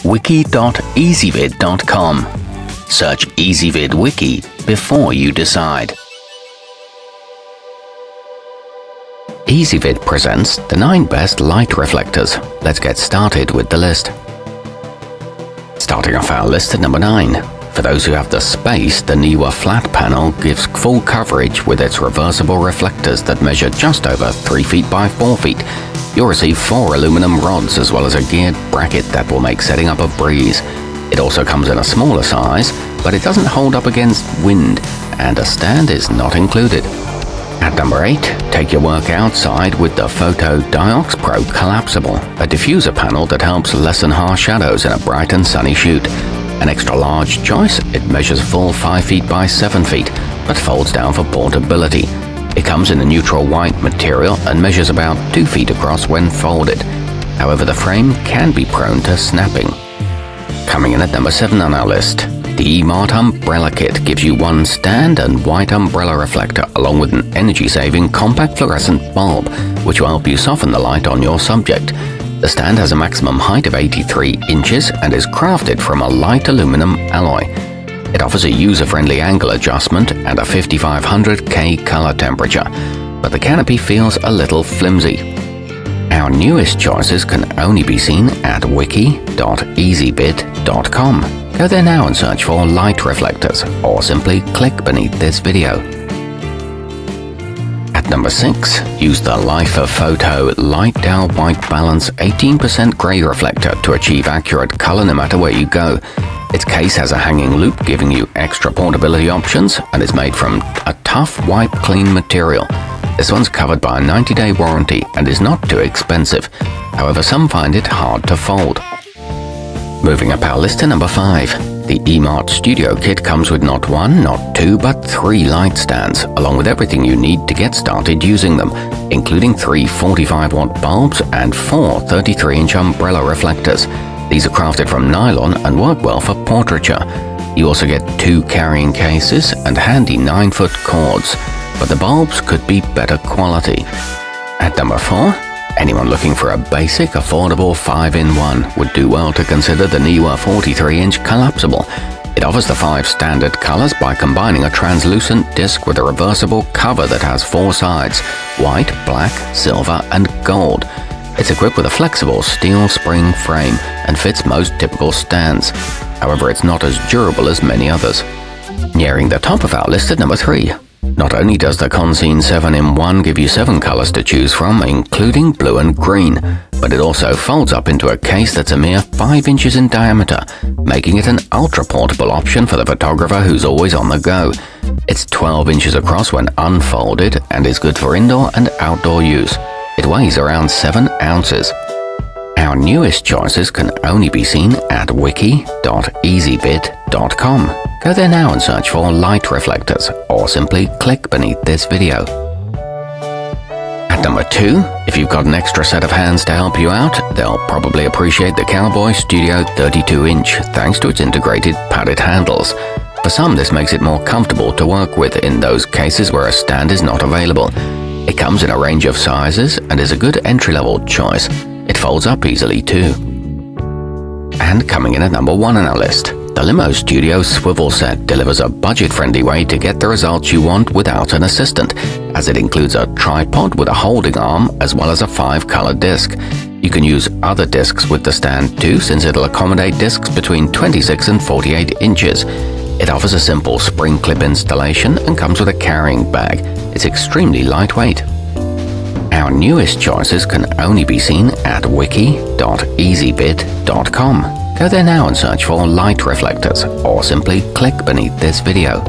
wiki.ezvid.com. Search Ezvid Wiki before you decide. Ezvid presents the 9 best light reflectors. Let's get started with the list. Starting off our list at number 9. For those who have the space, the neewer flat panel gives full coverage with its reversible reflectors that measure just over 3 feet by 4 feet. You'll receive 4 aluminum rods as well as a geared bracket that will make setting up a breeze. It also comes in a smaller size, but it doesn't hold up against wind, and a stand is not included. At number 8, take your work outside with the Fotodiox Pro Collapsible, a diffuser panel that helps lessen harsh shadows in a bright and sunny shoot. An extra large choice, it measures full 5 feet by 7 feet, but folds down for portability. It comes in a neutral white material and measures about 2 feet across when folded. However, the frame can be prone to snapping. Coming in at number 7 on our list, the emart umbrella kit gives you 1 stand and white umbrella reflector along with an energy-saving compact fluorescent bulb, which will help you soften the light on your subject. The stand has a maximum height of 83 inches and is crafted from a light aluminum alloy. It offers a user-friendly angle adjustment and a 5500K color temperature, but the canopy feels a little flimsy. Our newest choices can only be seen at wiki.ezvid.com. Go there now and search for light reflectors, or simply click beneath this video. At number 6, use the Life of Photo Lightdow White Balance 18% Grey Reflector to achieve accurate color no matter where you go. Its case has a hanging loop giving you extra portability options and is made from a tough wipe clean material. This one's covered by a 90-day warranty and is not too expensive. However, some find it hard to fold. Moving up our list to number 5. The emart Studio Kit comes with not 1, not 2, but 3 light stands, along with everything you need to get started using them, including 3 45-watt bulbs and 4 33-inch umbrella reflectors. These are crafted from nylon and work well for portraiture. You also get 2 carrying cases and handy 9-foot cords, but the bulbs could be better quality. At number 4, anyone looking for a basic, affordable 5-in-1 would do well to consider the neewer 43-inch collapsible. It offers the 5 standard colors by combining a translucent disc with a reversible cover that has 4 sides: white, black, silver, and gold. It's equipped with a flexible steel spring frame and fits most typical stands. However, it's not as durable as many others. Nearing the top of our list at number 3. Not only does the konseen 7-in-1 give you 7 colors to choose from, including blue and green, but it also folds up into a case that's a mere 5 inches in diameter, making it an ultra-portable option for the photographer who's always on the go. It's 12 inches across when unfolded and is good for indoor and outdoor use. It weighs around 7 ounces. Our newest choices can only be seen at wiki.ezvid.com. Go there now and search for light reflectors, or simply click beneath this video. At number 2, if you've got an extra set of hands to help you out, they'll probably appreciate the Cowboy Studio 32-inch thanks to its integrated padded handles. For some, this makes it more comfortable to work with in those cases where a stand is not available. It comes in a range of sizes and is a good entry-level choice. It folds up easily too. And coming in at number 1 on our list, the limostudio swivel set delivers a budget-friendly way to get the results you want without an assistant, as it includes a tripod with a holding arm as well as a 5-color disc. You can use other discs with the stand too, since it'll accommodate discs between 26 and 48 inches. It offers a simple spring clip installation and comes with a carrying bag. It's extremely lightweight. Our newest choices can only be seen at wiki.ezvid.com. Go there now and search for light reflectors, or simply click beneath this video.